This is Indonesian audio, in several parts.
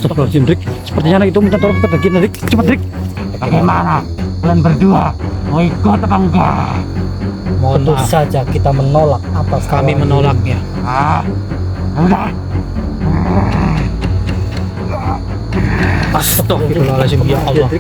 Astagfirullahaladzim, Rik. Sepertinya anak itu minta tolong kepada kita, Rik. Cepat, Rik. Bagaimana? Kalian berdua mau ikut apa enggak? Mohon maaf saja kita menolak atas Kami tawaran menolaknya. Udah. Astagfirullahaladzim, ya Allah.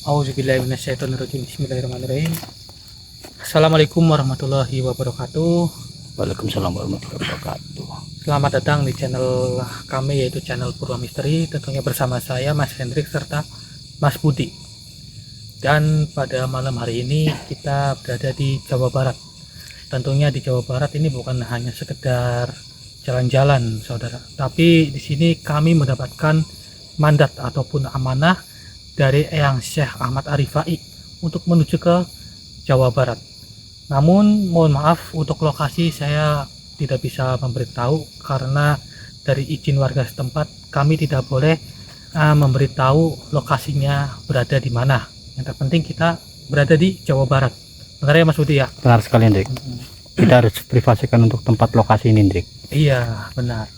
Auzubillahiminasyaitonirrajim. Bismillahirrahmanirrahim. Assalamualaikum warahmatullahi wabarakatuh. Waalaikumsalam warahmatullahi wabarakatuh. Selamat datang di channel kami, yaitu channel Purwa Misteri. Tentunya bersama saya Mas Hendrik serta Mas Budi. Dan pada malam hari ini kita berada di Jawa Barat. Tentunya di Jawa Barat ini bukan hanya sekedar jalan-jalan, saudara, tapi di sini kami mendapatkan mandat ataupun amanah dari Eyang Syekh Ahmad Arifai untuk menuju ke Jawa Barat. Namun mohon maaf, untuk lokasi saya tidak bisa memberitahu karena dari izin warga setempat kami tidak boleh memberitahu lokasinya berada di mana. Yang terpenting kita berada di Jawa Barat. Benar ya Mas Budi ya? Benar sekali, Hendrik. Kita harus privasikan untuk tempat lokasi ini, Hendrik. Iya, benar.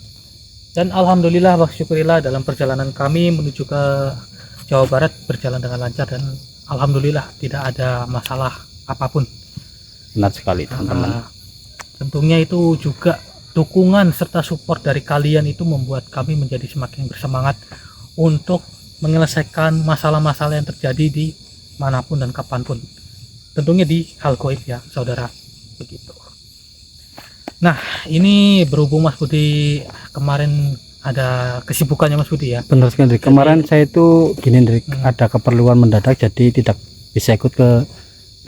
Dan alhamdulillah wa syukurillah dalam perjalanan kami menuju ke Jawa Barat berjalan dengan lancar dan alhamdulillah tidak ada masalah apapun. Benar sekali, teman-teman. Tentunya itu juga dukungan serta support dari kalian itu membuat kami menjadi semakin bersemangat untuk menyelesaikan masalah-masalah yang terjadi di manapun dan kapanpun. Tentunya di hal goib ya, saudara. Begitu. Nah, ini berhubung Mas Budi kemarin ada kesibukannya Mas Budi ya. Benar sekali, Hendrik. Kemarin saya itu gini, Hendrik, ada keperluan mendadak jadi tidak bisa ikut ke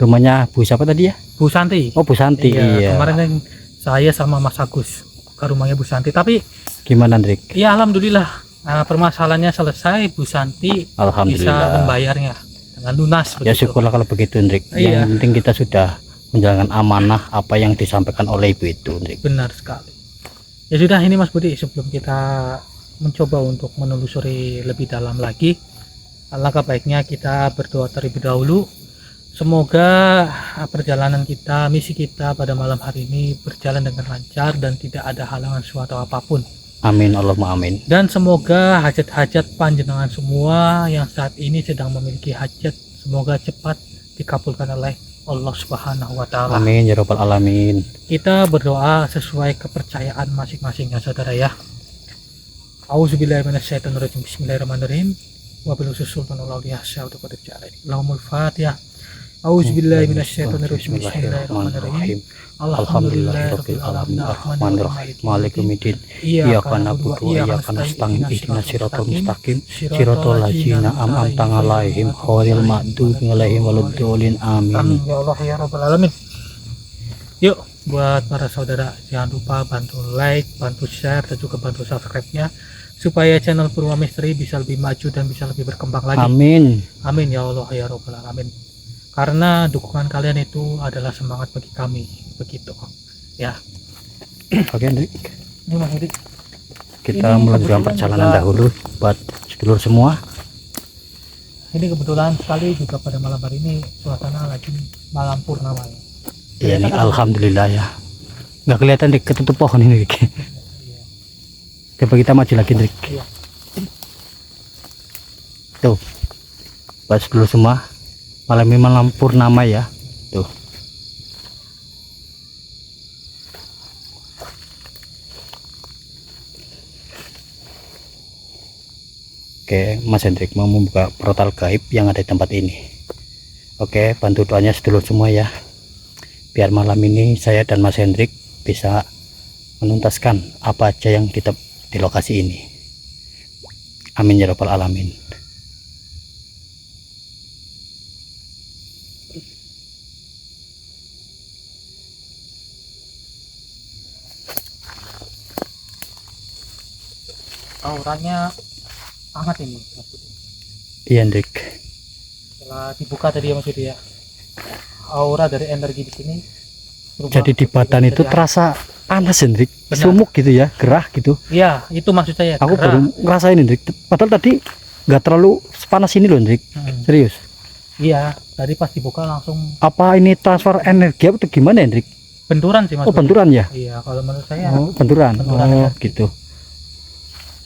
rumahnya Bu siapa tadi ya? Bu Santi. Oh, Bu Santi. Iya. Kemarin kan saya sama Mas Agus ke rumahnya Bu Santi. Tapi Gimana, Hendrik? ya alhamdulillah permasalahannya selesai. Bu Santi bisa Alhamdulillah. membayarnya dengan lunas. Ya begitu. syukurlah kalau begitu, Hendrik. Iya. Yang penting kita sudah menjalankan amanah apa yang disampaikan oleh ibu itu, Hendrik. Benar sekali. Ya sudah, ini Mas Budi, sebelum kita mencoba untuk menelusuri lebih dalam lagi, alangkah baiknya kita berdoa terlebih dahulu. Semoga perjalanan kita, misi kita pada malam hari ini berjalan dengan lancar dan tidak ada halangan suatu apapun. Amin, Allahumma amin. Dan semoga hajat-hajat panjenengan semua yang saat ini sedang memiliki hajat, semoga cepat dikabulkan oleh Allah Subhanahu wa Ta'ala. Amin ya rabbal alamin. Kita berdoa sesuai kepercayaan masing-masing ya saudara ya. Auzubillahiminasyaitonirrajim. Bismillahirrahmanirrahim. Wabil sultanul awliya syaitu qadir jalain. Lahumul fatihah. Auzubillahiminasyaitonirrajim. Bismillahirrahmanirrahim. Alhamdulillahirabbil alamin arrahmanir rahim maliki yaumiddin iyyaka na'budu wa iyyaka nasta'in ihdinas siratal mustaqim siratal ladzina an'amta 'alaihim ghairil maghdubi 'alaihim waladdallin amin. Amin ya Allah ya rabbal alamin. Yuk, buat para saudara jangan lupa bantu like, bantu share dan juga bantu subscribe-nya supaya channel Purwa Misteri bisa lebih maju dan bisa lebih berkembang lagi. Amin. Amin ya Allah ya rabbal alamin. Karena dukungan kalian itu adalah semangat bagi kami, begitu ya. Oke, Hendrik. Ini Mas Hendrik, Kita Ini melanjutkan kebetulan perjalanan juga- dahulu buat sedulur semua. ini kebetulan sekali juga pada malam hari ini suasana lagi malam purnama ya. Iya nih, alhamdulillah ya. Nggak kelihatan di ketutup pohon ini, Hendrik. Coba kita maju lagi, Hendrik. Iya. Tuh, buat sedulur semua, malam ini malam purnama ya. Tuh. Oke, Mas Hendrik mau membuka portal gaib yang ada di tempat ini. Oke, bantu doanya sedulur semua ya. Biar malam ini saya dan Mas Hendrik bisa menuntaskan apa aja yang kita di lokasi ini. Amin ya rabbal alamin. Auranya hangat ini Mas Budi. Iya, Hendrik. Setelah dibuka tadi ya Mas Budi ya, aura dari energi di sini berubah Jadi di menjadi badan itu energi terasa panas Hendrik, Benar. sumuk gitu ya, gerah gitu. Iya, itu maksud saya. Aku gerah. baru ngerasain Hendrik. Padahal tadi nggak terlalu sepanas ini loh Hendrik. Serius. Iya, tadi pas dibuka langsung Apa ini transfer energi atau gimana Hendrik? benturan sih Mas. Oh benturan ya? Iya, kalau menurut saya Oh benturan. benturan Oh energi. gitu.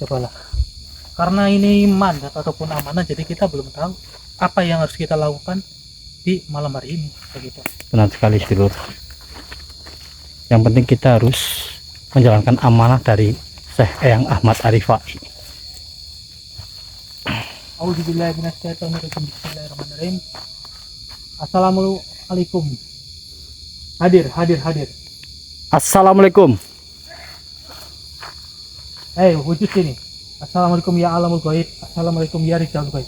cobalah. Karena ini mandat ataupun amanah, jadi kita belum tahu apa yang harus kita lakukan di malam hari ini, begitu. Benar sekali sedulur. Yang penting kita harus menjalankan amanah dari Syekh Eyang Ahmad Arifai. Auzubillahiminasyaitonirrajim. Bismillahirrahmanirrahim. Assalamualaikum. Hadir. Assalamualaikum. Wujud sini. Assalamualaikum ya alamul ghaib. Assalamualaikum ya rijal ghaib.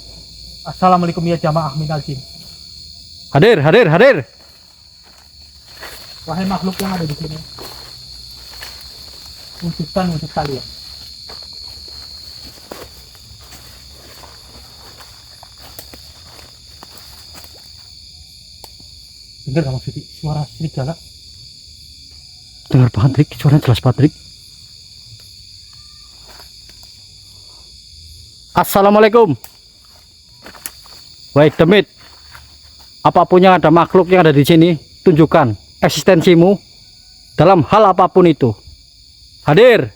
Assalamualaikum ya jamaah minal jin. Hadir. Wahai makhluk yang ada di sini, wujudkan wujud kalian. Dengar nggak maksudnya suara serigala? Dengar banget Rik, suaranya jelas banget Rik. Assalamualaikum. Wait a minute. Apapun yang ada makhluk yang ada di sini, tunjukkan eksistensimu dalam hal apapun itu. Hadir.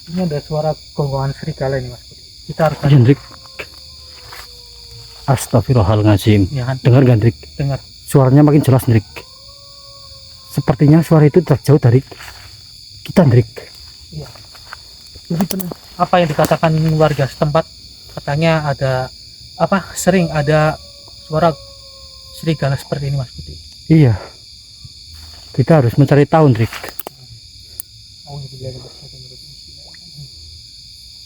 Ini ada suara gonggongan serigala ini Mas. Kita harus Hendrik. Astagfirullahaladzim. ya kan? Dengar gak Hendrik? Dengar. Suaranya makin jelas Hendrik. Sepertinya suara itu terjauh dari kita Hendrik. Iya. Jadi apa yang dikatakan warga setempat, katanya ada sering ada suara serigala seperti ini Mas Budi. Iya. Kita harus mencari tahu Hendrik.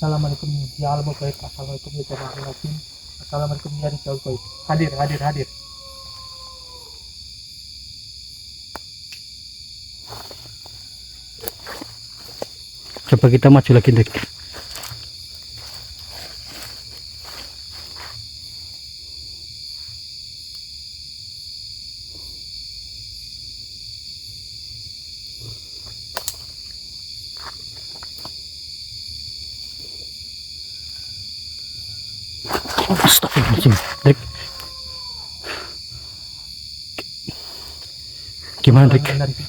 Assalamualaikum ya alamul ghaib. Assalamualaikum ya jamaah minal jin. Assalamualaikum ya rijal ghaib. Hadir. Coba kita maju lagi Hendrik. Astagfirullahaladzim. Hendrik. Gimana Hendrik? Energi.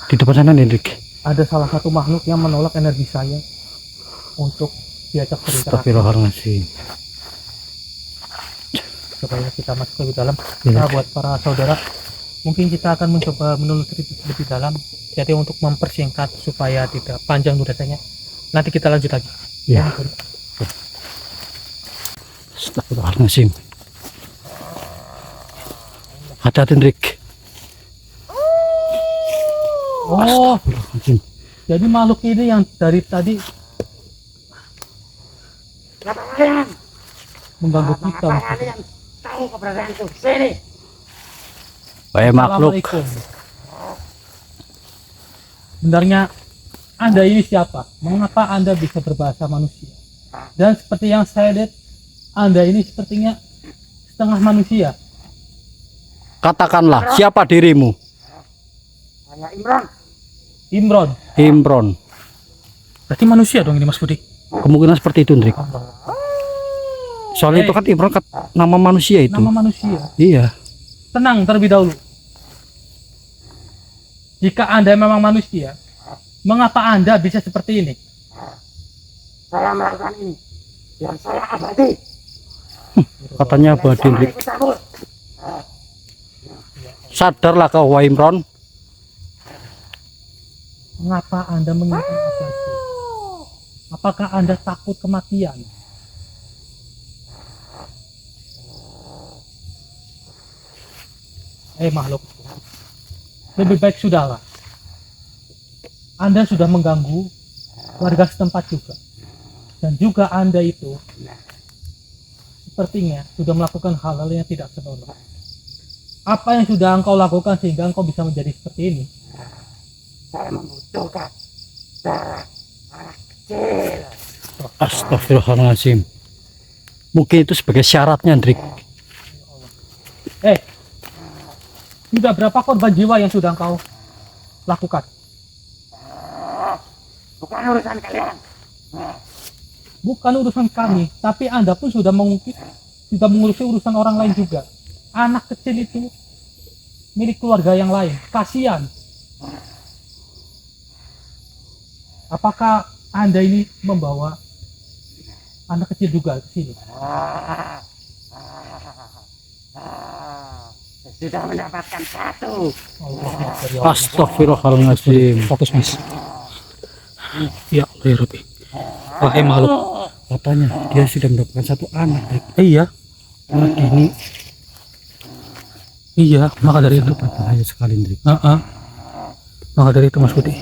Di depan sana nih Hendrik. Ada salah satu makhluk yang menolak energi saya untuk diajak berinteraksi. Astagfirullahaladzim. Coba ya kita masuk lebih dalam. Iya. Nah, buat para saudara, mungkin kita akan mencoba menelusuri lebih dalam. Jadi untuk mempersingkat supaya tidak panjang durasinya, nanti kita lanjut lagi. Ya. Astagfirullahaladzim. Hati-hati Hendrik. Oh, Astagfirullahaladzim. jadi makhluk ini yang dari tadi mengganggu kita. Tahu keberadaan itu. Sini. Wahai makhluk. Assalamualaikum. Sebenarnya Anda ini siapa? Mengapa Anda bisa berbahasa manusia? Dan seperti yang saya lihat, Anda ini sepertinya setengah manusia. Katakanlah siapa dirimu? Hanya Imron. Imron. Berarti manusia dong ini Mas Budi. Kemungkinan seperti itu Hendrik. Soalnya itu kan Imron kan nama manusia itu. Nama manusia. Iya. Tenang terlebih dahulu. Jika Anda memang manusia, mengapa Anda bisa seperti ini? Saya melakukan ini biar saya abadi. Katanya abadi Hendrik. Ikut campur. Sadarlah kau wahai Imron. Mengapa Anda menginginkan abadi? Apakah Anda takut kematian? Makhluk, lebih baik sudahlah. Anda sudah mengganggu warga setempat juga, dan juga Anda itu sepertinya sudah melakukan hal-hal yang tidak senonoh. Apa yang sudah engkau lakukan sehingga engkau bisa menjadi seperti ini? Saya membutuhkan darah anak kecil. Astagfirullahaladzim. Mungkin itu sebagai syaratnya Hendrik. Sudah berapa korban jiwa yang sudah engkau lakukan? Bukan urusan kalian. Bukan urusan kami, tapi Anda pun sudah mengurusi urusan orang lain juga. Anak kecil itu milik keluarga yang lain. Kasihan. Apakah Anda ini membawa anak kecil juga ke sini? Sudah mendapatkan satu. Astagfirullahaladzim. Fokus, Mas. Ya Allah ya Rabbi. Wahai makhluk. Katanya dia sudah mendapatkan satu anak, Drik. Iya, Anak ini iya. Maka dari itu, berbahaya sekali, Drik. maka dari itu Mas Budi.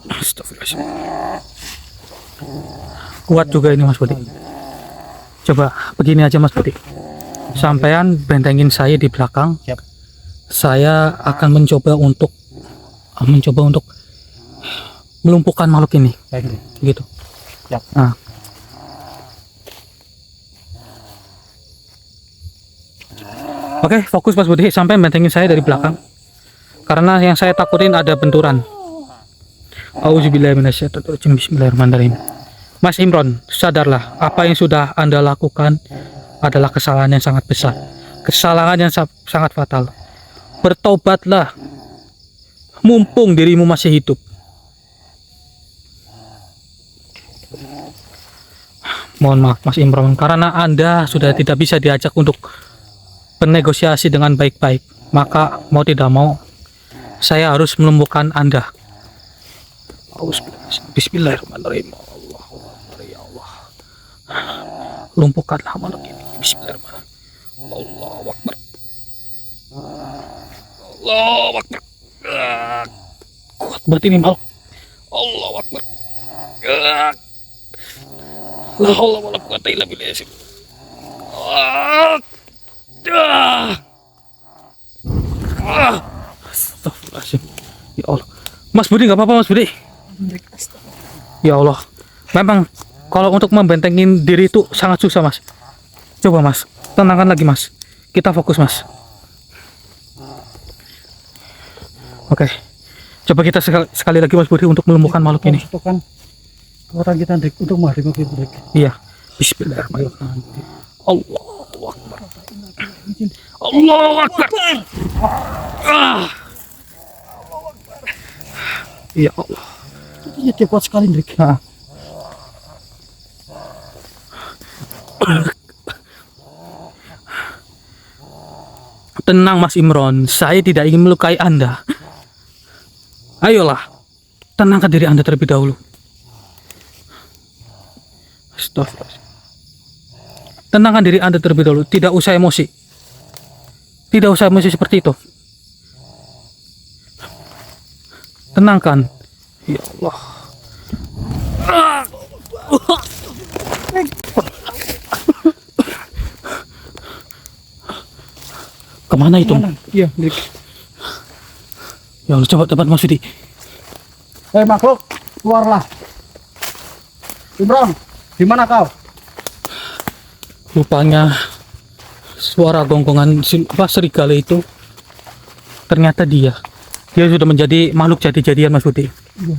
Astagfirullahaladzim. Kuat juga ini Mas Budi. Coba begini aja Mas Budi. Sampean bentengin saya di belakang. Siap. Saya akan mencoba untuk melumpuhkan makhluk ini. Baik, Drik. Gitu. Siap. Nah. Oke, fokus Mas Budi. Sampai bentengin saya dari belakang. Karena yang saya takutin ada benturan. Auzubillahiminasyaitonirrajim. Bismillahirrahmanirrahim. Mas Imron, sadarlah, apa yang sudah Anda lakukan adalah kesalahan yang sangat besar, kesalahan yang sangat fatal. Bertobatlah, mumpung dirimu masih hidup. Mohon maaf Mas Imron, karena Anda sudah tidak bisa diajak untuk bernegosiasi dengan baik-baik, maka mau tidak mau saya harus melumpuhkan Anda. Bismillahirrahmanirrahim. Lumpuhkanlah makhluk ini. Bismillahirrahmanirrahim. Allahu Akbar. Allahu Akbar. Kuat berarti ini makhluk. Allahu Akbar. La haula wala quwata illa billah. Astagfirullahaladzim. Ya Allah. Mas Budi nggak apa-apa Mas Budi. Ya Allah. Memang kalau untuk membentengin diri itu sangat susah Mas. Coba Mas, tenangkan lagi Mas. Kita fokus Mas. Oke. Coba kita sekali lagi Mas Budi untuk melumpuhkan makhluk ini. Itu kan orang kita, Drik, untuk menghadapi makhluk, Drik. Iya. Bismillahirrahmanirrahim. Allahu Akbar. Allahu Akbar. Ya Allah. Iya, dia kuat sekali, Drik. Tenang Mas Imron, saya tidak ingin melukai Anda. Ayolah, tenangkan diri Anda terlebih dahulu. Astagfirullah. Tenangkan diri Anda terlebih dahulu, tidak usah emosi. Tidak usah emosi seperti itu. Tenangkan. Ya Allah. Kemana itu? Iya, Drik. Ya Allah, coba tempat Mas Budi. Makhluk, keluarlah. Imron, di mana kau? Rupanya suara gonggongan serigala itu ternyata dia sudah menjadi makhluk jadi-jadian Mas Budi. Iya.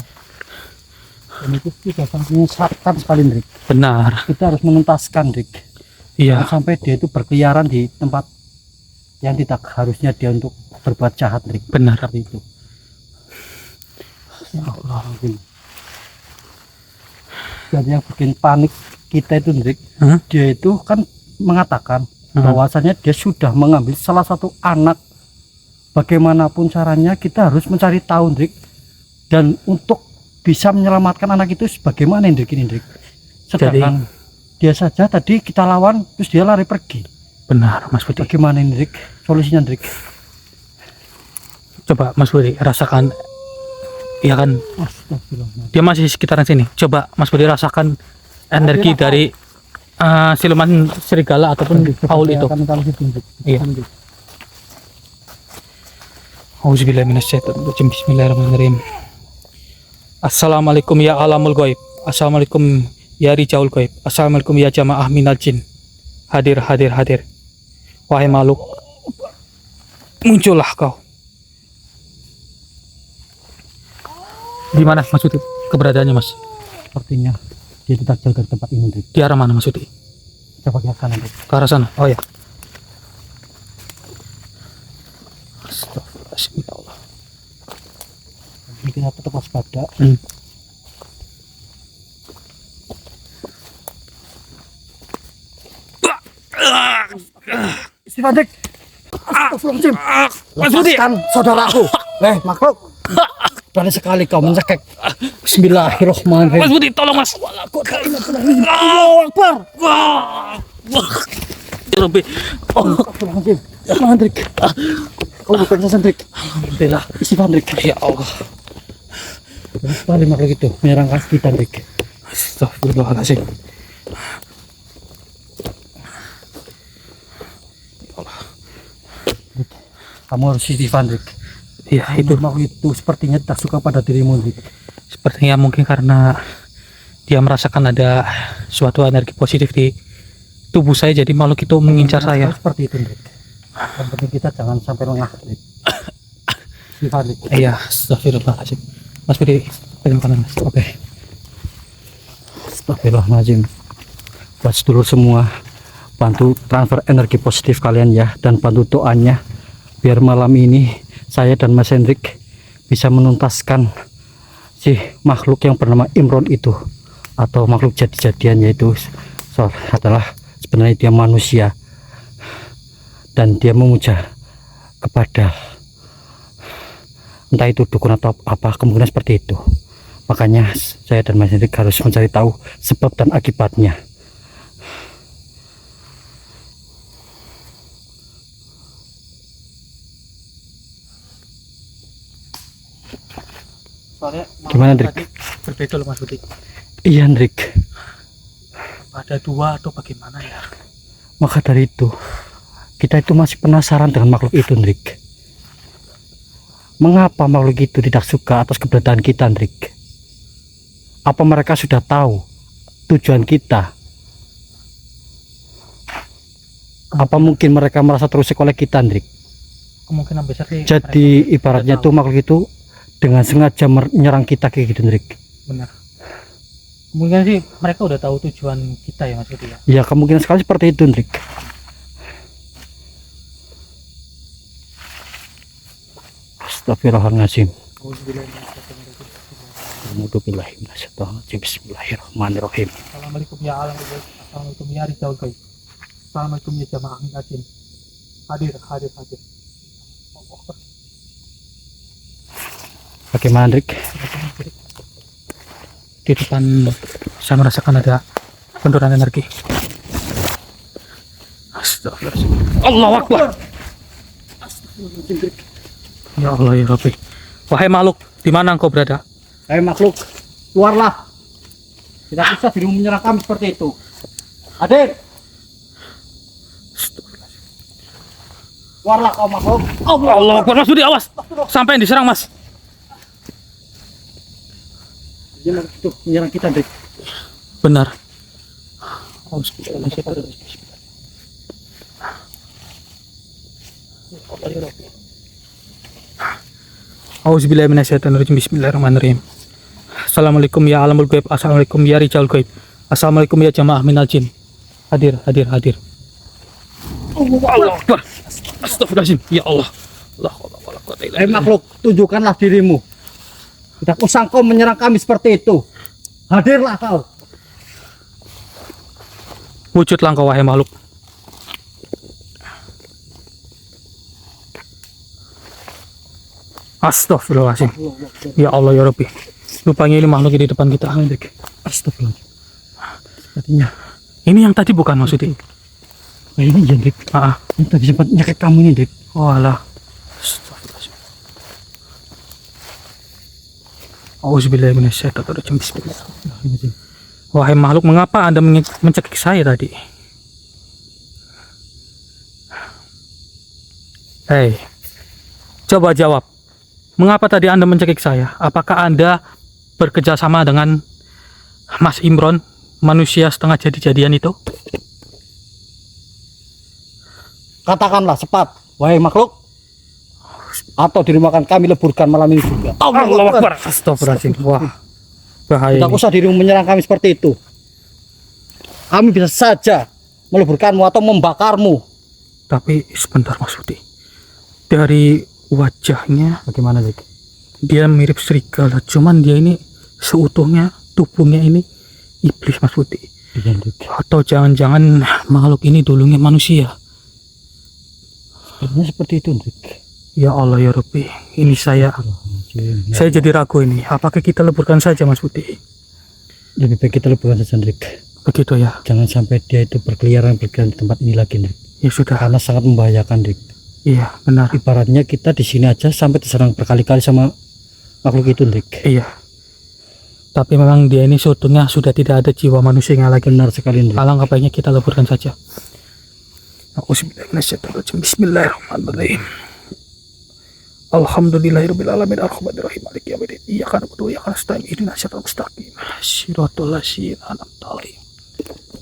Dan itu sudah sangat menyesatkan sekali, Drik. Benar. Kita harus menuntaskan, Drik. Iya. Jangan sampai dia itu berkeliaran di tempat yang tidak harusnya dia untuk berbuat jahat, Drik. Benar. Seperti itu. Ya Allah. Dan yang bikin panik kita itu, Drik, dia itu kan mengatakan bahwasanya dia sudah mengambil salah satu anak. Bagaimanapun caranya kita harus mencari tahu, Drik. Dan untuk bisa menyelamatkan anak itu bagaimana, Drik, ini, Drik. Sedangkan dia saja tadi kita lawan terus dia lari pergi. Benar Mas Budi. Bagaimana ini, Drik? Solusinya, Drik? Coba Mas Budi rasakan. Iya kan? Astagfirullah. Dia masih di sekitaran sini. Coba Mas Budi rasakan energi dari siluman serigala ataupun paul itu. Iya. Auzubillahiminasyaitonirrajim. Bismillahirrahmanirrahim. Assalamualaikum ya alamul ghaib. Assalamualaikum ya rijaul gaib. Assalamualaikum ya jamaah minal jin. Hadir, hadir, hadir. Wahai makhluk, muncullah kau. Di mana Mas Budi keberadaannya, Mas? Sepertinya dia tidak jauh dari tempat ini, Hendrik. Di arah mana Mas Budi? Coba ke sana, Hendrik. Ke arah sana. Oh ya. Astagfirullahaladzim, ya Allah. Mungkin aku tetap waspada. Istighfar, Hendrik. Astagfirullahaladzim. Mas Budi. Lepaskan saudaraku. Makhluk. Berani sekali kau mencekik. Bismillahirrahmanirrahim. Mas Budi, tolong Mas. Allahu Akbar. Ya Rabbi. Astagfirullahaladzim. Hendrik. Kau bukan saya, Hendrik. Alhamdulillah. Istighfar, Hendrik. Ya Allah. Berani sekali makhluk itu menyerang kita, Hendrik. Astagfirullahaladzim. Kamu harus istighfar, Hendrik. Ya itu Makhluk itu sepertinya tak suka pada dirimu, Hendrik. sepertinya mungkin karena dia merasakan ada suatu energi positif di tubuh saya, jadi makhluk itu mengincar saya. Seperti itu, Hendrik. Yang penting kita jangan sampai lengah, Hendrik. Istighfar, Hendrik. Iya, astagfirullahaladzim. Mas Budi, pegang kanan Mas. Oke. Astagfirullahaladzim. Buat sedulur semua, bantu transfer energi positif kalian ya, dan bantu doanya biar malam ini saya dan Mas Hendrik bisa menuntaskan si makhluk yang bernama Imron itu, atau makhluk jadi-jadian, yaitu adalah sebenarnya dia manusia dan dia memuja kepada entah itu dukun atau apa, kemungkinan seperti itu. Makanya saya dan Mas Hendrik harus mencari tahu sebab dan akibatnya. Soalnya Gimana, Hendrik? tadi berbeda loh Mas Budi. Iya, Hendrik. Ada dua atau bagaimana ya? Maka dari itu kita itu masih penasaran dengan makhluk itu, Hendrik. Mengapa makhluk itu tidak suka atas keberadaan kita, Hendrik? Apa mereka sudah tahu tujuan kita? Apa mungkin mereka merasa terusik oleh kita, Hendrik? Kemungkinan besar sih. Jadi mereka ibaratnya sudah tuh makhluk itu dengan sengaja menyerang kita kayak gitu, Hendrik. tahu. Benar. Kemungkinan sih mereka udah tahu tujuan kita ya Mas Budi ya. Ya, kemungkinan sekali seperti itu, Hendrik. Astagfirullahaladzim. Bismillahirrahmanirrahim. Assalamualaikum ya alam gaib. Assalamualaikum ya rijaul gaib. Assalamualaikum ya jamaah minal jin. Hadir, hadir, hadir. Bagaimana, Hendrik? Di depan saya merasakan ada benturan energi. Astagfirullahaladzim. Allahu Akbar. Ya Allah ya Rabbi. Wahai makhluk, di mana engkau berada? Hei makhluk, keluarlah. Tidak bisa dirimu menyerang kami seperti itu. Hadir. Keluarlah kau makhluk. Allah Akbar. Mas Budi, awas. Sampai yang diserang Mas. Dia itu menyerang kita, Hendrik. Benar. Auzubillahiminasyaitonirrajim. Bismillahirrahmanirrahim. Assalamualaikum ya alamul gaib. Assalamualaikum ya rijaul gaib. Assalamualaikum ya jamaah minal jin. Hadir, hadir, hadir. Allah Akbar. Astagfirullahaladzim. Ya Allah. Hei makhluk, tunjukkanlah dirimu. Tidak usah kau menyerang kami seperti itu. Hadirlah kau. Wujudlah engkau wahai makhluk. Astagfirullahaladzim. Ya Allah ya Rabbi. Rupanya ini makhluk di depan kita. Astagfirullahaladzim. Sepertinya Ini yang tadi bukan maksudnya. ini ya, Hendrik. Ini tadi sempat nyakit kamu ini, Hendrik. Oh alah. Astagfirullahaladzim. Auzubillahiminasyaitonirrajim. Bismillahirrahmanirrahim. Wahai makhluk, mengapa Anda mencekik saya tadi? Hei, coba jawab. Mengapa tadi Anda mencekik saya? Apakah Anda bekerja sama dengan Mas Imron manusia setengah jadi-jadian itu? Katakanlah cepat, wahai makhluk, atau dirimakan kami leburkan malam ini juga. Allahu Akbar. Astagfirullahaladzim. Wah, bahaya Tidak ini. usah dirimu menyerang kami seperti itu. Kami bisa saja meleburkanmu atau membakarmu. Tapi sebentar Mas Budi. Dari wajahnya Bagaimana, Dik? dia mirip serigala, cuman dia ini seutuhnya tubuhnya ini iblis Mas Budi. Iya, Dik. Atau jangan-jangan makhluk ini dulunya manusia. Sebenarnya seperti itu, Dik. Ya Allah ya Rabbi, ini saya jadi ragu ini. Apakah kita leburkan saja Mas Budi? Lebih baik kita leburkan saja, Dik. Begitu ya. Jangan sampai dia itu berkeliaran di tempat ini lagi, Dik. Ya sudah. Karena sangat membahayakan, Dik. Iya benar. Ibaratnya kita di sini aja sampai diserang berkali-kali sama makhluk itu, Dik. Iya. Tapi memang dia ini seutuhnya sudah tidak ada jiwa manusianya lagi. Benar sekali, Dik. Alangkah baiknya kita leburkan saja. Bismillahirrahmanirrahim. Alhamdulillahirabbil alamin arrahmanirrahim maliki yaumiddin. Iyyaka na'budu wa iyyaka nasta'in ihdinas siratal mustaqim. Shiratal ladzina an'amta 'alaihim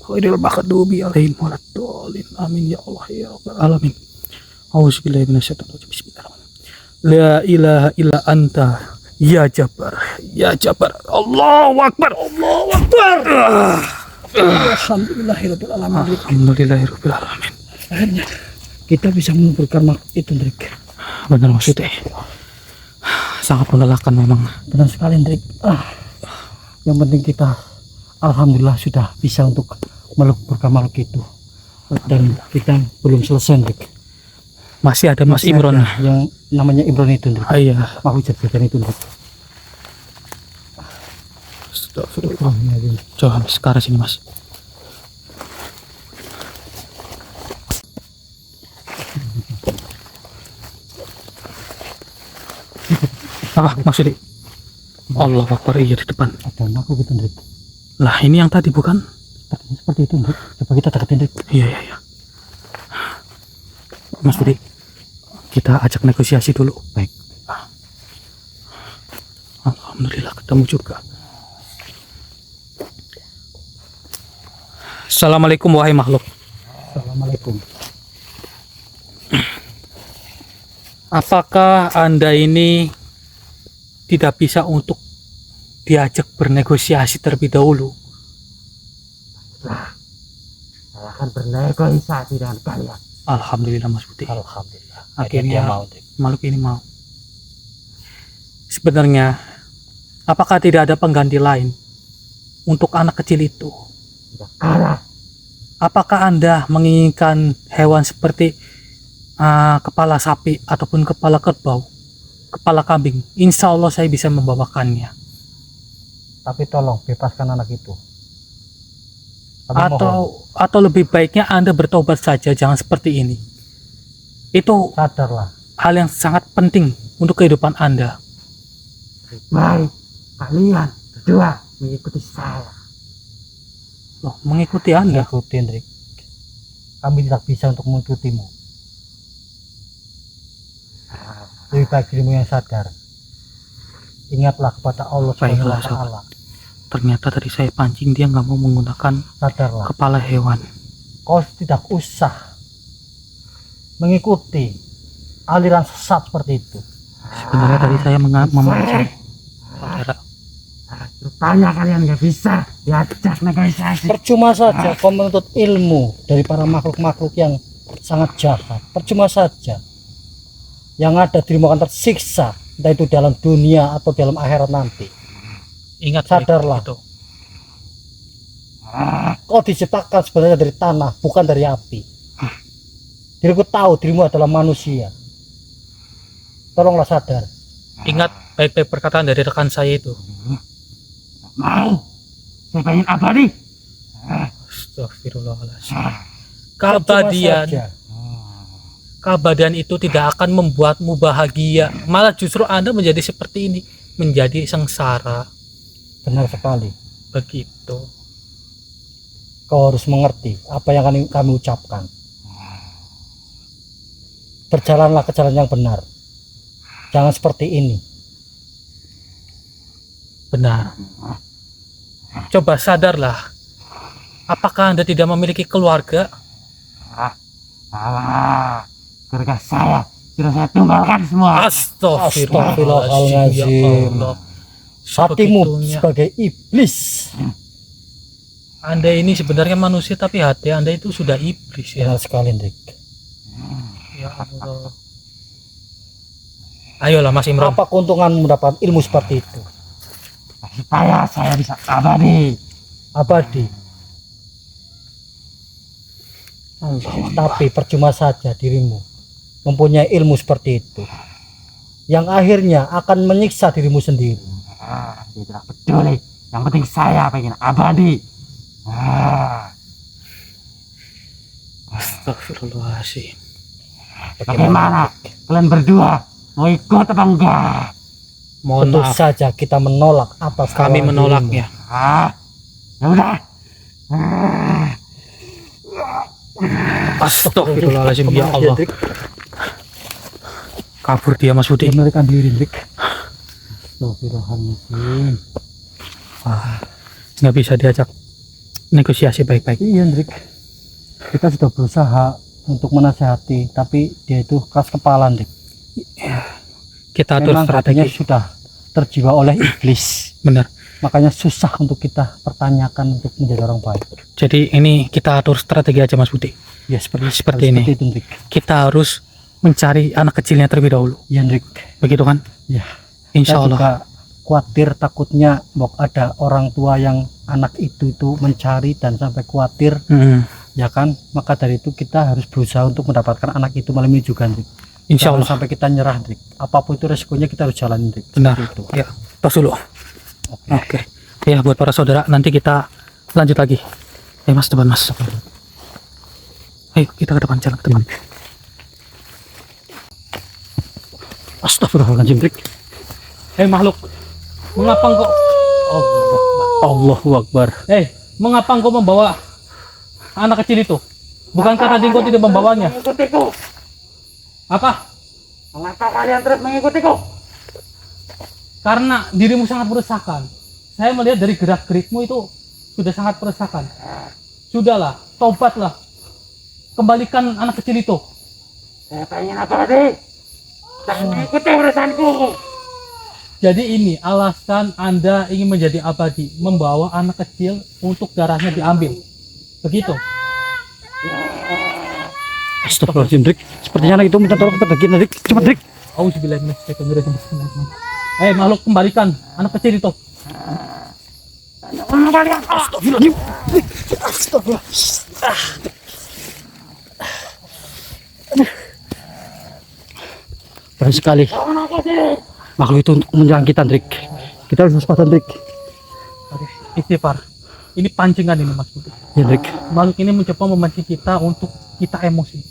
ghairil maghdubi 'alaihim waladdallin. Amin ya Allah ya rabbal alamin. Auzubillahi minasyaitonir rajim. Bismillahirrahmanirrahim. La ilaha illa anta ya Jabbar. Ya Jabbar. Allahu Akbar. Allahu Akbar. Alhamdulillahirabbil alamin. Alhamdulillahirabbil alamin. Akhirnya kita bisa mengumpulkan makhluk itu, Dik. Benar maksudnya. Sangat melelahkan memang. Benar sekali, Dik. Yang penting kita alhamdulillah sudah bisa untuk meleburkan makhluk itu. Dan kita belum selesai, Dik. Masih ada Mas Masih Imron. ada yang namanya Imron itu, Dik. Iya. Makhluk jadi-jadian itu, Dik. Astagfirullah. Coba Mas, ke arah sini Mas. Apa maksudnya? Allah Akbar, iya di depan. Ada makhluk itu, Dik. Lah ini yang tadi bukan? Sepertinya seperti itu, Dik. Coba kita deketin, Dik. Iya iya iya. Mas Budi, kita ajak negosiasi dulu. Baik. Alhamdulillah ketemu juga. Assalamualaikum wahai makhluk. Assalamualaikum. Apakah Anda ini tidak bisa untuk diajak bernegosiasi terlebih dahulu? Saya akan bernegosiasi dengan kalian. Alhamdulillah Mas Budi. Alhamdulillah. Akhirnya dia mau, Dik. makhluk ini mau. Sebenarnya, apakah tidak ada pengganti lain untuk anak kecil itu? Tidak ada. Apakah Anda menginginkan hewan seperti kepala sapi ataupun kepala kerbau, kepala kambing? Insya Allah saya bisa membawakannya. Tapi tolong bebaskan anak itu. Kami mohon. Atau lebih baiknya Anda bertobat saja, jangan seperti ini. Itu Sadarlah. hal yang sangat penting untuk kehidupan Anda. Baik, kalian berdua mengikuti saya. Loh, mengikuti Anda? Ikutin, Dik. Kami tidak bisa untuk mengikutimu. Lebih baik dirimu yang sadar. Ingatlah kepada Allah Subhanahu wa Ta'ala. Ternyata tadi saya pancing dia nggak mau menggunakan Sadarlah. kepala hewan. Kau tidak usah mengikuti aliran sesat seperti itu. Sebenarnya tadi saya memancing. Saudara, Rupanya kalian nggak bisa diajak negosiasi. Percuma saja kau menuntut ilmu dari para makhluk-makhluk yang sangat jahat. Percuma saja. Yang ada dirimu akan tersiksa, entah itu dalam dunia atau dalam akhirat nanti. ingat Sadarlah. itu. Kau diciptakan sebenarnya dari tanah, bukan dari api. Diriku tahu dirimu adalah manusia. Tolonglah sadar. Ingat baik-baik perkataan dari rekan saya itu. Mau? Saya pengen abadi. Astagfirullahaladzim. Percuma saja. Keabadian itu tidak akan membuatmu bahagia. Malah justru Anda menjadi seperti ini, menjadi sengsara. Benar sekali. Begitu. Kau harus mengerti apa yang kami ucapkan. Berjalanlah ke jalan yang benar. Jangan seperti ini. Benar. Coba sadarlah. Apakah Anda tidak memiliki keluarga? Keluarga saya sudah saya tumbalkan semua. Astagfirullahaladzim. Ya Allah. Hatimu Sebegitunya. sebagai iblis. Anda ini sebenarnya manusia tapi hati Anda itu sudah iblis ya. Benar sekali, Hendrik. Ya Allah. Ayolah Mas Imron. Apa keuntungan mendapat ilmu seperti itu? Supaya saya bisa abadi. Abadi. Tapi percuma saja dirimu mempunyai ilmu seperti itu, yang akhirnya akan menyiksa dirimu sendiri. Dia tidak peduli. Yang penting saya pengen abadi. Astagfirullahaladzim. Bagaimana kalian berdua mau ikut apa enggak? Mohon Tentu maaf, saja kita menolak atas kami tawaran menolaknya. Ya udah. Astagfirullahaladzim ya dirimu. Allah. Hendrik, Kabur dia Mas Budi. melarikan diri, Hendrik. Astagfirullahaladzim. Nggak bisa diajak negosiasi baik-baik. Iya, Hendrik. Kita sudah berusaha untuk menasihati, tapi dia itu keras kepala, Hendrik. Kita atur Memang hatinya strategi. sudah terjiwa oleh iblis. Benar. Makanya susah untuk kita pertanyakan untuk menjadi orang baik. Jadi ini kita atur strategi aja Mas Budi. Ya seperti Seperti ini. itu, Hendrik. Kita harus mencari anak kecilnya terlebih dahulu. Ya, Hendrik. Begitu kan? Ya. Insya Saya Allah. juga khawatir, takutnya ada orang tua yang anak itu mencari dan sampai khawatir, ya kan? Maka dari itu kita harus berusaha untuk mendapatkan anak itu malam ini juga, Hendrik. Insya Jangan Allah. sampai kita nyerah, Hendrik. Apapun itu resikonya kita harus jalan, Hendrik. Benar. Seperti itu. Ya, tos dulu. Oke. Ya, buat para saudara, nanti kita lanjut lagi. Mas, depan Mas. Ayo, kita ke depan, jalan ke depan. Astagfirullahaladzim, Hendrik. Hei makhluk, mengapa engkau? Allahu Akbar. Mengapa engkau membawa anak kecil itu? Bukankah tadi engkau tidak membawanya? Mengikutiku. Apa? Mengapa kalian terus mengikutiku? Karena dirimu sangat meresahkan. Saya melihat dari gerak-gerikmu itu sudah sangat meresahkan. Sudahlah, tobatlah. Kembalikan anak kecil itu. Saya pengen abadi. Jangan mengikuti urusanku. Jadi ini alasan Anda ingin menjadi abadi, membawa anak kecil untuk darahnya diambil. Begitu. Astagfirullahaladzim, Hendrik. Sepertinya anak itu minta tolong kepada kita, Hendrik. Cepat, Hendrik. Auzubillahi makhluk, kembalikan anak kecil itu. Astagfirullahaladzim. Astagfirullah. Berani sekali makhluk itu untuk menyerang kita, Hendrik. Kita harus waspada, Hendrik. Istighfar. Ini pancingan ini Mas Budi. Ya, Hendrik. Makhluk ini mencoba memancing kita untuk kita emosi.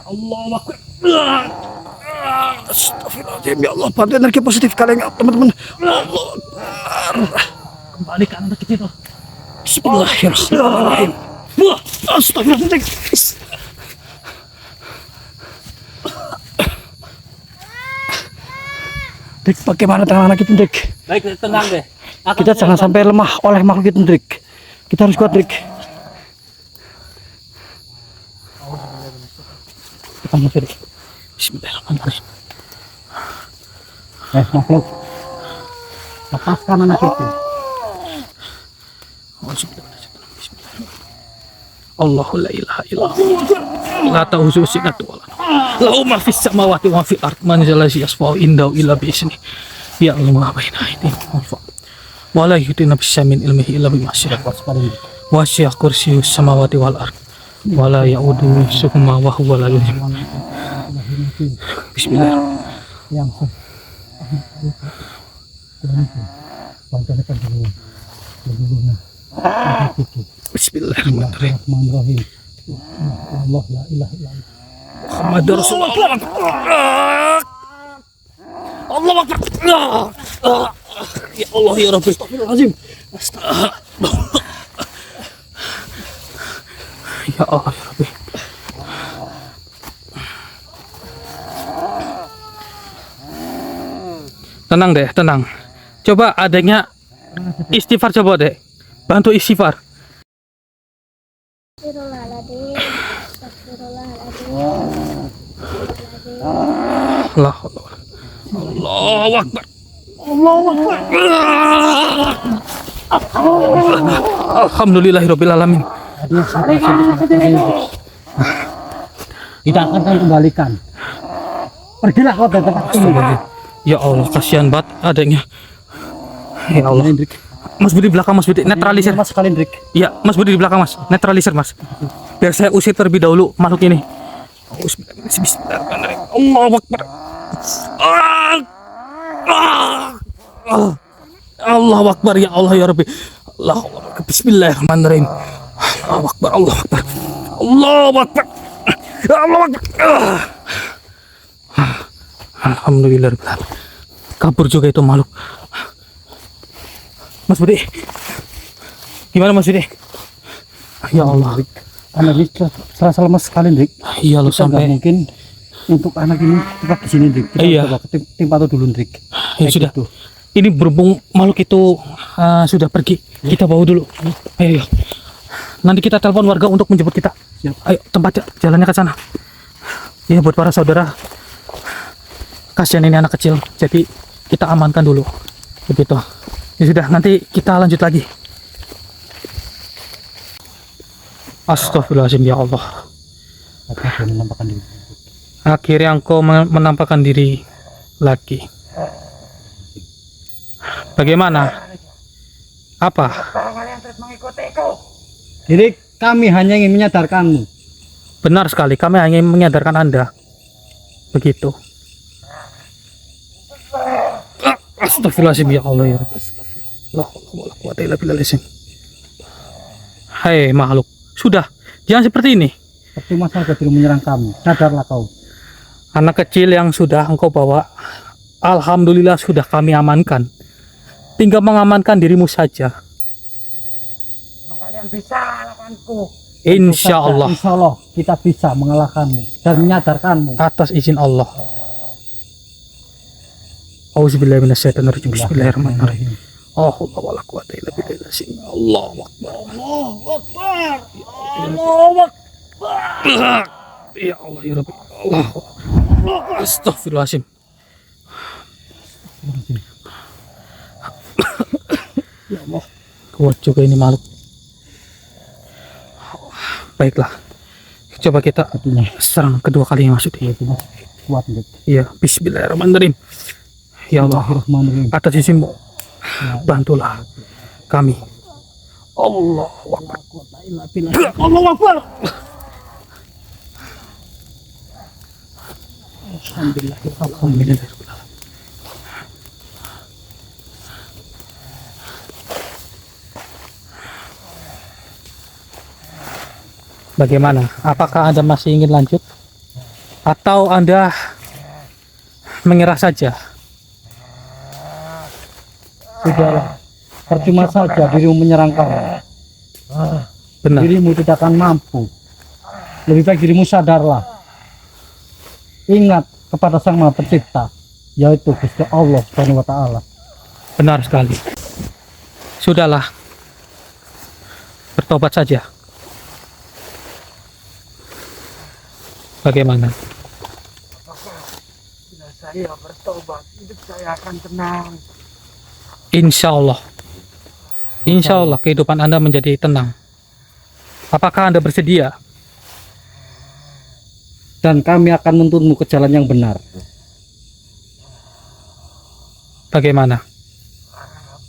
Allah Akbar. Astagfirullahaladzim. Ya Allah, bantu energi positif kalian, teman-teman. Allah Akbar. Kembalikan anak kecil itu. Bismillahirrahmanirrahim. Astagfirullahaladzim. Dik, bagaimana dengan anak itu, Dik? Baik, tenang deh. Kita jangan sampai lemah oleh makhluk itu, Dik. Kita harus kuat, Dik. Kita masuk, Dik. Bismillahirrahmanirrahim. Makhluk, lepaskan anak itu. Allahu la ilaha illallah. La ta'uzu sinatu wala. Lahu ma fis samawati wa fil ard. Man zalazi yasfa'u indahu illa bi isni. Ya Allah ma baina aydihim wa la yuhituna bi min ilmihi illa bima syaa. Wa syaa kursiyyus samawati wal ard. Wa la ya'uduhu hifdzuhuma wa huwa la yuhim. Bismillah. Yang bantuan dulu. Bismillahirrahmanirrahim. Bismillahirrahmanirrahim. Allah la ilaha illallah. Muhammad Rasulullah. Allah Akbar. Ya Allah ya Rabbi. Astagfirullahaladzim. Ya Allah ya Rabbi. Tenang deh, tenang. Coba adanya Istighfar coba dek. Bantu istighfar. Astagfirullahaladzim. Astagfirullahaladzim. Allah Allahu Akbar. Allahu Akbar. Alhamdulillahirabbil alamin. Tidak akan kami kembalikan. Pergilah kau dari tempat ini. Ya Allah, kasihan banget adanya. Ya Allah. Hendrik. Mas Budi belakang, Mas Budi netralisir. Mas kalian, Hendrik. Iya, Mas Budi di belakang, Mas. Netralisir, Mas. Biar saya usir terlebih dahulu makhluk ini. Bismillahirrahmanirrahim. Allahu Akbar. Allahu Akbar ya Allah ya Rabbi. Allahu Akbar. Bismillahirrahmanirrahim. Allahu Akbar. Allahu Akbar. Allahu Akbar. Allahu Akbar. Alhamdulillah. Kabur juga itu makhluk. Mas Budi. Gimana Mas Budi? Ya Allah. Anak ini serasa lemas sekali, Hendrik. Iya lo Kita nggak sampai. mungkin untuk anak ini tetap di sini, Hendrik. Kita Iya. coba ke tim pantau dulu, Hendrik. Ya Kayak sudah. gitu. Ini berhubung makhluk itu sudah pergi, kita bawa dulu. Ayo, ayo. Nanti kita telepon warga untuk menjemput kita. Siap. Ayo, tempat jalannya ke sana. Ya buat para saudara. Kasihan ini anak kecil, jadi kita amankan dulu. Begitu. Ya sudah, nanti kita lanjut lagi. Astagfirullahaladzim ya Allah. Apa dia menampakkan diri? Akhirnya engkau menampakkan diri lagi. Bagaimana? Apa? Hendrik, kami hanya ingin menyadarkanmu. Benar sekali, kami hanya menyadarkan Anda. Begitu. Astagfirullahaladzim ya Allah ya Rabbi. Hai makhluk, sudah, jangan seperti ini. Percuma saja diri menyerang kami. Sadarlah kau. Anak kecil yang sudah engkau bawa, alhamdulillah sudah kami amankan. Tinggal mengamankan dirimu saja. Kalian bisa lakukanku. Insya Allah, Insya Allah kita bisa mengalahkanmu dan menyadarkanmu. atas izin Allah. Auzubillahiminasyaitonirrajim. Bismillahirrahmanirrahim. Allahu wala quwata illa billah. Allahu akbar. Allahu akbar. Allahu akbar. Ya Allah ya Rabbi. Allah. Astagfirullahaladzim. Ya Allah. Kuat juga ini makhluk. Baiklah. Coba kita serang kedua kalinya maksudnya. Kuat, Hendrik. Iya, bismillahirrahmanirrahim. Ya Allah, Bismillahirrahmanirrahim. atas izinmu bantulah kami. Allahu Akbar. Allahu Akbar. Alhamdulillah. Alhamdulillah. Bagaimana? Apakah Anda masih ingin lanjut? Atau Anda menyerah saja? Sudahlah. Percuma saja dirimu menyerang kami. Benar. Dirimu tidak akan mampu. Lebih baik dirimu sadarlah. Ingat kepada Sang Maha Pencipta, yaitu Gusti Allah Subhanahu wa taala. Benar sekali. Sudahlah. Bertobat saja. Bagaimana? Bila saya bertobat, hidup saya akan tenang. Insya Allah. Insya Allah kehidupan Anda menjadi tenang. Apakah Anda bersedia? Dan kami akan menuntunmu ke jalan yang benar. Bagaimana?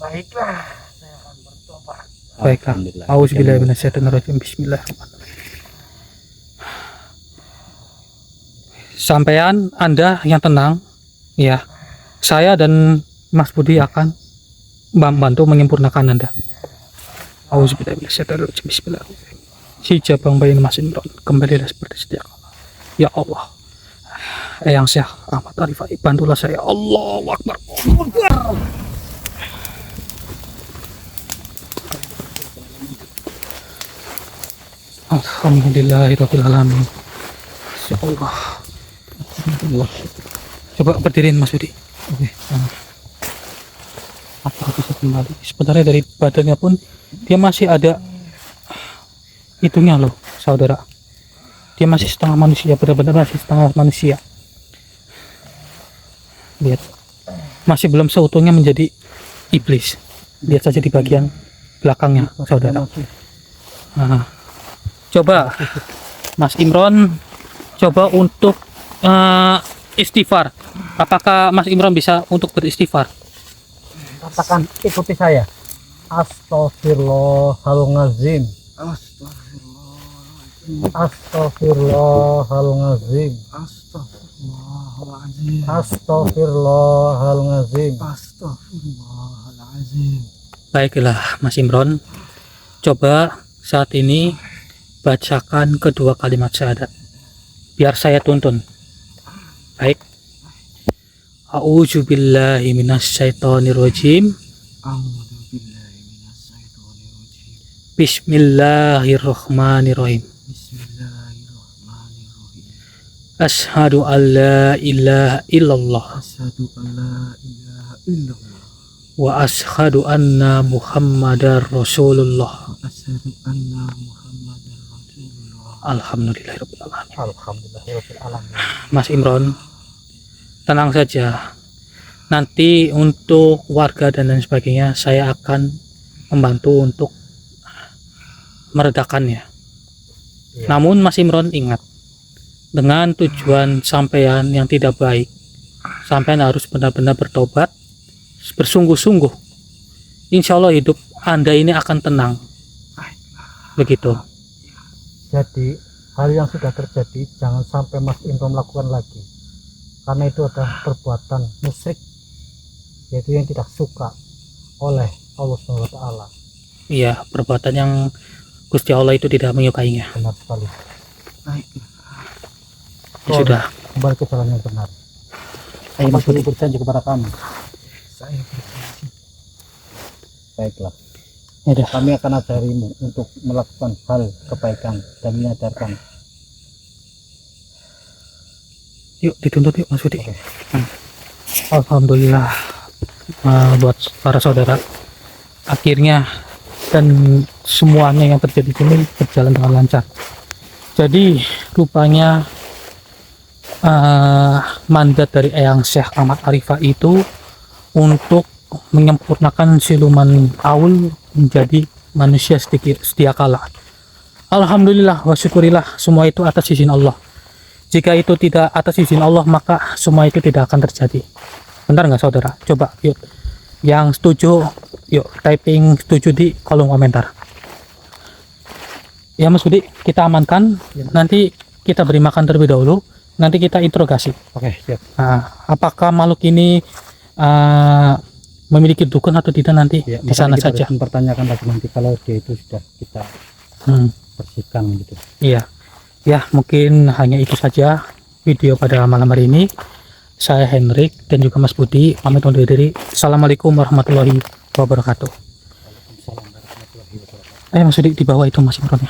Baiklah, saya akan bertobat. Baiklah. Auzubillahiminasyaitonirrajim. Bismillahirrahmanirrahim. Sampean Anda yang tenang, ya. Saya dan Mas Budi akan membantu menyempurnakan Anda. Auzubillahiminasyaitonirrajim. Bismillahirrahmanirrahim. Si Jabang Bayin Mas Imron, kembalilah seperti sedia kala. Ya Allah, Eyang Syekh Ahmad Arifai, bantulah saya. Allahu Akbar. Allahu Akbar. Alhamdulillahirabbil alamin. Ya Allah. Coba berdiriin Mas Budi. Oke. Apa itu? kembali. Sebenarnya dari badannya pun dia masih ada itunya loh, saudara. Dia masih setengah manusia, benar-benar masih setengah manusia. Lihat, masih belum seutuhnya menjadi iblis. Lihat saja di bagian belakangnya, saudara. Nah, coba Mas Imron, coba untuk istighfar. Apakah Mas Imron bisa untuk beristighfar? Katakan, ikuti saya. Astaghfirullahaladzim. Astaghfirullahaladzim. Astaghfirullahaladzim. Baiklah Mas Imron, coba saat ini bacakan kedua kalimat syahadat. Biar saya tuntun. Baik. A'udzubillahi minasyaitonirrajim. Bismillahirrahmanirrahim. Asyhadu an la ilaha illallah wa asyhadu anna Muhammadar Rasulullah. Alhamdulillahirabbil alamin. Alhamdulillahirabbil alamin. Mas Imron, tenang saja. Nanti untuk warga dan lain sebagainya saya akan membantu untuk meredakannya. Iya. Namun Mas Imron ingat, dengan tujuan sampean yang tidak baik, sampean harus benar-benar bertobat, bersungguh-sungguh. Insya Allah hidup Anda ini akan tenang. Begitu. Jadi hal yang sudah terjadi jangan sampai Mas Imron lakukan lagi, karena itu adalah perbuatan musyrik, yaitu yang tidak suka oleh Allah SWT. Iya, perbuatan yang Gusti Allah itu tidak menyukainya. Benar sekali. Ya sudah. Kembali ke jalan yang benar. Ayo Mas Budi. Berjanji kepada kami. Saya berjanji. Baiklah. Ya udah. Kami akan ajarimu untuk melakukan hal kebaikan dan menyadarkan. Yuk dituntut yuk Mas Budi. Oke. Alhamdulillah, buat para saudara, akhirnya dan semuanya yang terjadi ini berjalan dengan lancar. Jadi rupanya mandat dari Eyang Syekh Ahmad Arifah itu untuk menyempurnakan siluman Aul menjadi manusia setia kala. Alhamdulillah wa syukurillah, semua itu atas izin Allah. Jika itu tidak atas izin Allah, maka semua itu tidak akan terjadi. Benar nggak saudara? Coba yuk, yang setuju yuk typing setuju di kolom komentar. Ya Mas Budi, kita amankan. Nanti kita beri makan terlebih dahulu. Nanti kita interogasi. Oke, siap. Nah, apakah makhluk ini memiliki dukun atau tidak nanti Ya, di sana saja. Mempertanyakan lagi nanti kalau dia itu sudah kita bersihkan gitu. Iya, ya mungkin hanya itu saja video pada malam hari ini. Saya Hendrik dan juga Mas Budi pamit undur diri. Assalamualaikum warahmatullahi wabarakatuh. Ayo Mas Budi, di bawah itu Mas Imron ya.